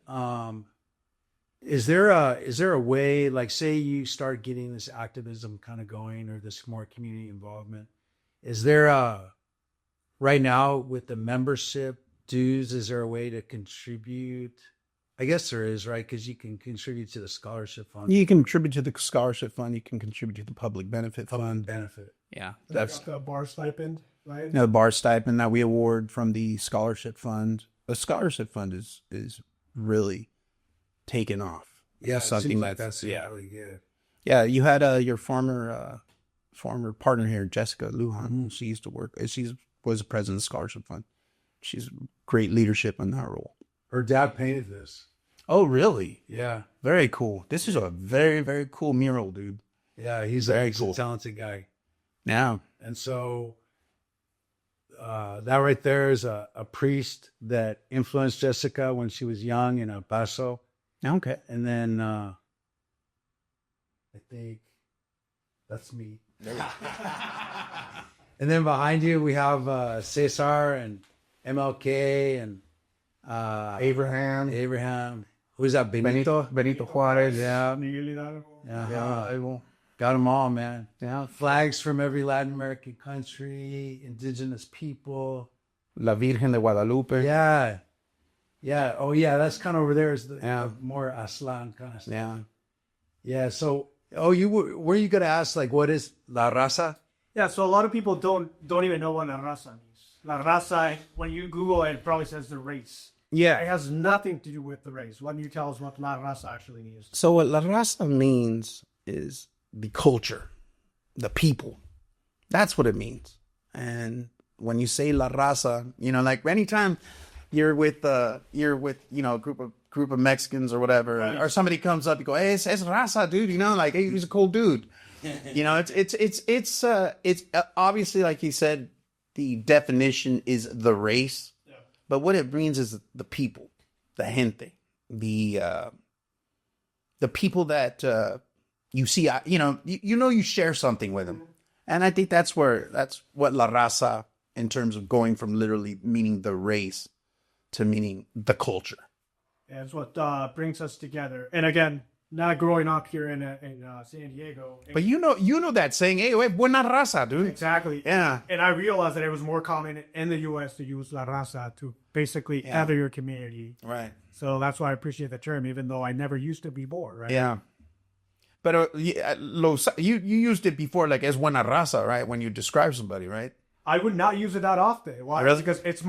B: is there a way, like, say you start getting this activism kind of going, or this more community involvement? Is there right now with the membership dues, is there a way to contribute? I guess there is, right? Because you can contribute to the scholarship fund.
C: You can contribute to the scholarship fund. You can contribute to the public benefit fund. Yeah,
D: That's the bar stipend, right?
C: The bar stipend that we award from the scholarship fund. The scholarship fund is really taken off.
B: Yeah,
C: something
B: that's really good.
C: Yeah, you had your former partner here, Jessica Lujan.
B: Mm-hmm.
C: She used to work. She was the president of the scholarship fund. She's great leadership in that role.
B: Her dad painted this.
C: Oh, really?
B: Yeah.
C: Very cool. This is a very, very cool mural, dude.
B: Yeah, he's a talented guy.
C: Yeah.
B: And so that right there is a priest that influenced Jessica when she was young in El Paso.
C: Okay.
B: And then I think that's me. And then behind you, we have Cesar and MLK and Abraham. Who's that? Benito Juarez. Yeah. Yeah. Got them all, man. Yeah. Flags from every Latin American country, indigenous people.
C: La Virgen de Guadalupe.
B: Yeah. Yeah. Oh, yeah. That's kind of over there is the more Aslan kind of stuff.
C: Yeah.
B: Yeah. So, were you going to ask, like, what is La Raza?
D: Yeah, so a lot of people don't even know what La Raza means. La Raza, when you Google it, it probably says the race.
C: Yeah.
D: It has nothing to do with the race. Why don't you tell us what La Raza actually means?
C: So what La Raza means is the culture, the people. That's what it means. And when you say La Raza, like anytime you're with a group of Mexicans or whatever, right, or somebody comes up, you go, hey, it's Raza, dude, like, hey, he's a cool dude. It's obviously, like he said, the definition is the race, but what it means is the people, the gente, the people that you see, you share something with them, and I think that's what La Raza, in terms of going from literally meaning the race to meaning the culture.
D: Yeah, it's what brings us together. And again, not growing up here in San Diego.
C: But you know that saying, hey, buena raza, dude.
D: Exactly.
C: Yeah.
D: And I realized that it was more common in the U.S. to use La Raza to basically enter your community.
C: Right.
D: So that's why I appreciate the term, even though I never used to be Boer, right?
C: Yeah. But you used it before, like, as buena raza, right? When you describe somebody, right?
D: I would not use it that often. Why?
C: Really?
D: Because it's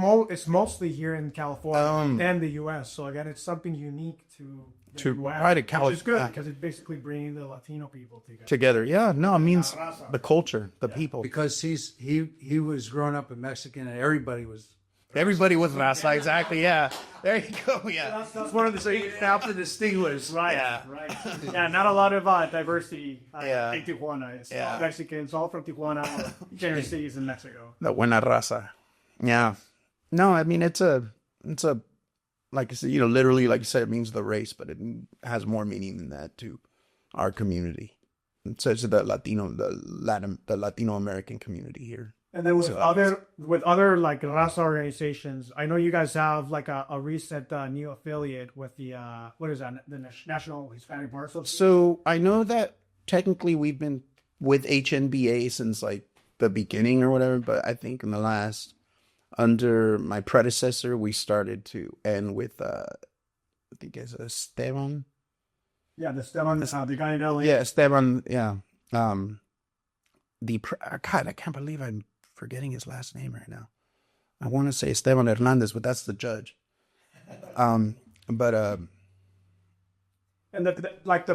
D: mostly here in California and the U.S. So again, it's something unique to California. Which is good because it's basically bringing the Latino people
C: together. Yeah, no, it means the culture, the people.
B: Because he was growing up a Mexican, and everybody was
C: raza. Exactly. Yeah. There you go. Yeah.
D: That's one of the things you have to distinguish. Right.
C: Yeah.
D: Right. Yeah. Not a lot of diversity in Tijuana. It's all Mexicans, all from Tijuana, general cities in Mexico.
C: The buena raza. Yeah. No, I mean it's a like I said, literally, like you said, it means the race, but it has more meaning than that to our community. It says the Latino American community here.
D: And then with other like Raza organizations, I know you guys have like a recent new affiliate with the the National Hispanic Bar Association.
C: So I know that technically we've been with HNBA since like the beginning or whatever, but I think in the last, under my predecessor, we started to end with I think it's Esteban.
D: Yeah, the Esteban, the guy in LA.
C: Yeah, Esteban. Yeah. God, I can't believe I'm forgetting his last name right now. I want to say Esteban Hernandez, but that's the judge. And
D: the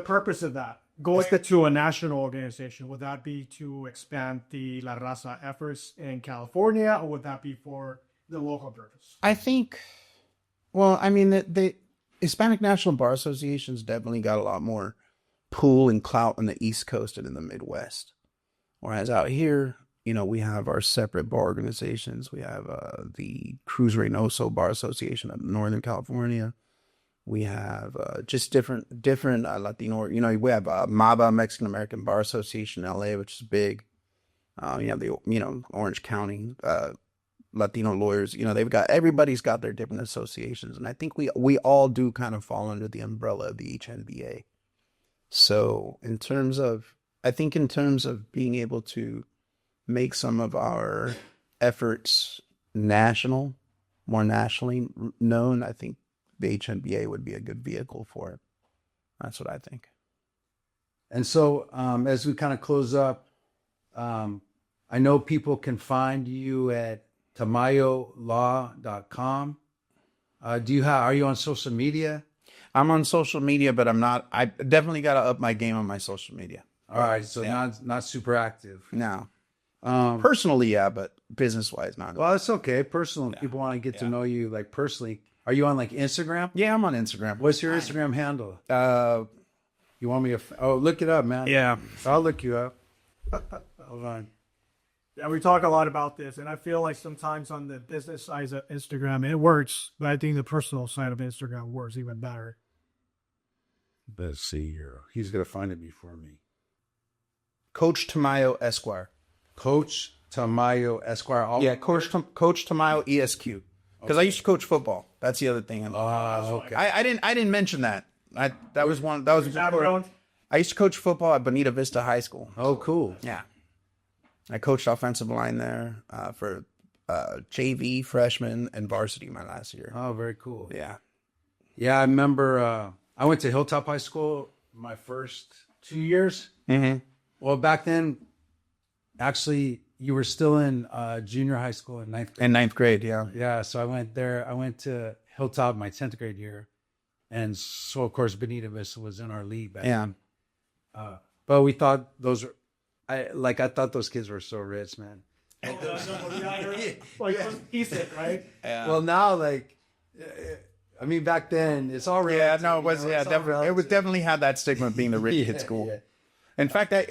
D: purpose of that, going to a national organization, would that be to expand the La Raza efforts in California, or would that be for the local purpose?
C: I think Well, I mean, the Hispanic National Bar Association's definitely got a lot more pull and clout on the East Coast and in the Midwest. Whereas out here, we have our separate bar organizations. We have the Cruz Reynoso Bar Association of Northern California. We have just different Latino. We have MABA, Mexican American Bar Association in LA, which is big. You have the Orange County Latino lawyers. Everybody's got their different associations, and I think we all do kind of fall under the umbrella of the HNBA. So in terms of being able to make some of our efforts more nationally known, I think the HNBA would be a good vehicle for it. That's what I think.
B: And so as we kind of close up, I know people can find you at tamayolaw.com. Are you on social media?
C: I'm on social media, but I'm not. I definitely got to up my game on my social media.
B: All right, so not super active.
C: No. Personally, yeah, but business-wise, not.
B: Well, it's okay. Personal, people want to get to know you, like, personally. Are you on, like, Instagram?
C: Yeah, I'm on Instagram.
B: What's your Instagram handle? You want me to... look it up, man.
C: Yeah.
B: I'll look you up. Hold on.
D: Yeah, we talk a lot about this, and I feel like sometimes on the business side of Instagram, it works, but I think the personal side of Instagram works even better.
B: Let's see here. He's going to find it before me.
C: Coach Tamayo Esquire.
B: Coach Tamayo Esquire.
C: Coach Tamayo ESQ. Because I used to coach football. That's the other thing.
B: Okay.
C: I didn't mention that. I used to coach football at Bonita Vista High School.
B: Oh, cool.
C: Yeah. I coached offensive line there for JV, freshman, and varsity my last year.
B: Oh, very cool.
C: Yeah.
B: Yeah, I remember I went to Hilltop High School my first 2 years.
C: Mm-hmm.
B: Well, back then, actually, you were still in junior high school in ninth grade.
C: In ninth grade, yeah.
B: Yeah, so I went there. I went to Hilltop my 10th grade year. And so, of course, Bonita Vista was in our league back then. But we thought those were... I thought those kids were so rich, man.
D: Like, he said, right?
C: Yeah.
B: Well, now, back then, it's all real.
C: Yeah, no, it was, definitely. It was definitely had that stigma of being the rich kid school. Yeah. In fact, that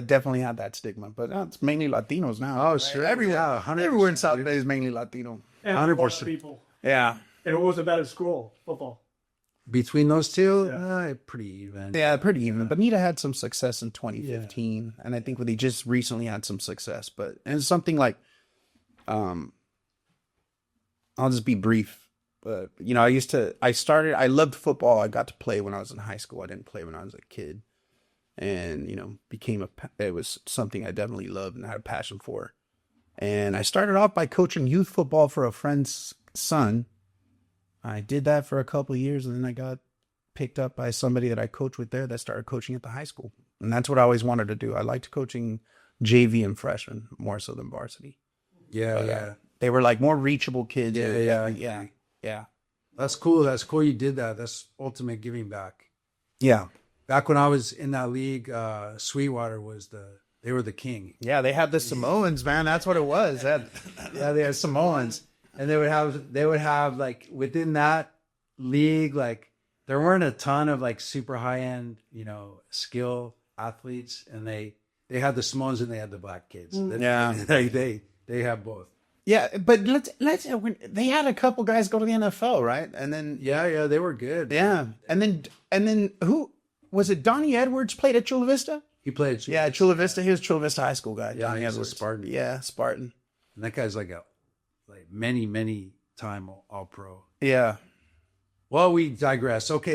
C: definitely had that stigma. But it's mainly Latinos now.
B: Oh, sure.
C: Everywhere in South Bay is mainly Latino.
D: 100% people.
C: Yeah.
D: And it was about at school, football.
B: Between those two, pretty even.
C: Yeah, pretty even. Bonita had some success in 2015, and I think they just recently had some success. But it's something like, I'll just be brief. But I loved football. I got to play when I was in high school. I didn't play when I was a kid, and it was something I definitely loved and had a passion for. And I started off by coaching youth football for a friend's son. I did that for a couple of years, and then I got picked up by somebody that I coached with there that started coaching at the high school. And that's what I always wanted to do. I liked coaching JV and freshmen more so than varsity.
B: Yeah.
C: They were like more reachable kids.
B: Yeah. That's cool. That's cool you did that. That's ultimate giving back.
C: Yeah.
B: Back when I was in that league, Sweetwater they were the king.
C: Yeah, they had the Samoans, man. That's what it was.
B: Yeah, they had Samoans. And they would have like within that league, like there weren't a ton of like super high end, skill athletes, and they had the Samoans and they had the black kids.
C: Yeah,
B: they have both.
C: Yeah, but they had a couple guys go to the NFL, right? And then
B: they were good.
C: Yeah, and then who was it? Donnie Edwards played at Chula Vista.
B: He played at Chula Vista.
C: Chula Vista. He was Chula Vista High School guy.
B: Yeah, he was a Spartan.
C: Yeah, Spartan.
B: And that guy's like many time all pro.
C: Yeah.
B: Well, we digress. Okay.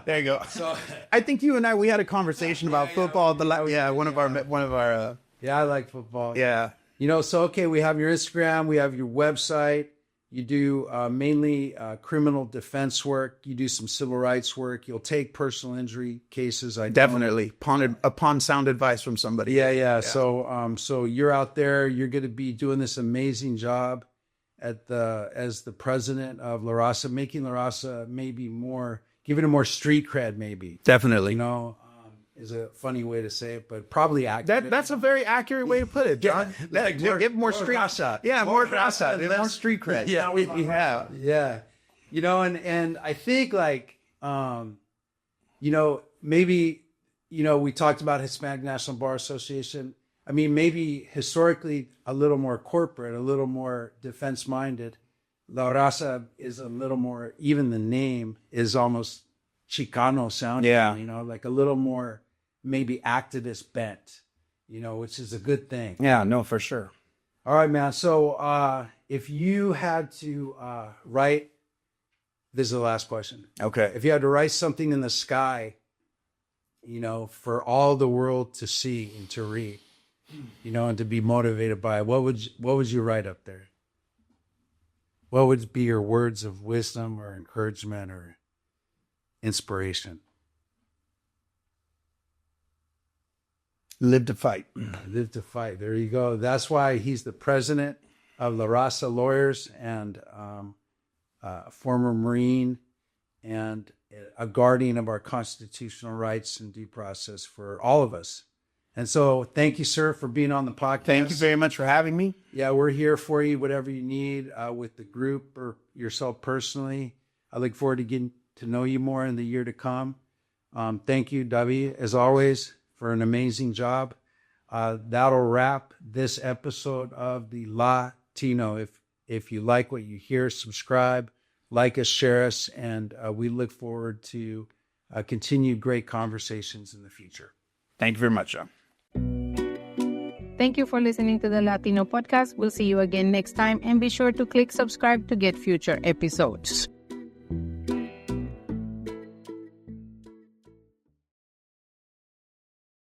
C: There you go. So I think you and we had a conversation about football. One of our.
B: I like football.
C: Yeah.
B: We have your Instagram, we have your website. You do mainly criminal defense work. You do some civil rights work. You'll take personal injury cases.
C: Definitely upon sound advice from somebody.
B: Yeah. So you're out there. You're going to be doing this amazing job as the president of La Raza, making La Raza maybe more, giving it more street cred, maybe.
C: Definitely.
B: is a funny way to say it, but probably accurate.
C: That's a very accurate way to put it, John. Get more street
B: Raza.
C: Yeah, more
B: Raza,
C: Raza, more street cred.
B: Yeah,
C: we have.
B: Yeah. You know, and I think like, you know, maybe, you know, we talked about Hispanic National Bar Association. I mean, maybe historically a little more corporate, a little more defense minded. La Raza is a little more, even the name is almost Chicano sounding,
C: Yeah.
B: you know, like a little more maybe activist bent, you know, which is a good thing.
C: Yeah, no, for sure.
B: All right, man. So if you had to write, this is the last question.
C: Okay.
B: If you had to write something in the sky, you know, for all the world to see and to read, you know, and to be motivated by, what would you write up there? What would be your words of wisdom or encouragement or inspiration?
C: Live to fight.
B: Live to fight. There you go. That's why he's the president of La Raza Lawyers and a former Marine and a guardian of our constitutional rights and due process for all of us. And so thank you, sir, for being on the podcast.
C: Thank you very much for having me.
B: Yeah, we're here for you, whatever you need with the group or yourself personally. I look forward to getting to know you more in the year to come. Thank you, Davi, as always, for an amazing job. That'll wrap this episode of the Latino. If you like what you hear, subscribe, like us, share us, and we look forward to continued great conversations in the future.
C: Thank you very much, John.
A: Thank you for listening to the Latino podcast. We'll see you again next time, and be sure to click subscribe to get future episodes.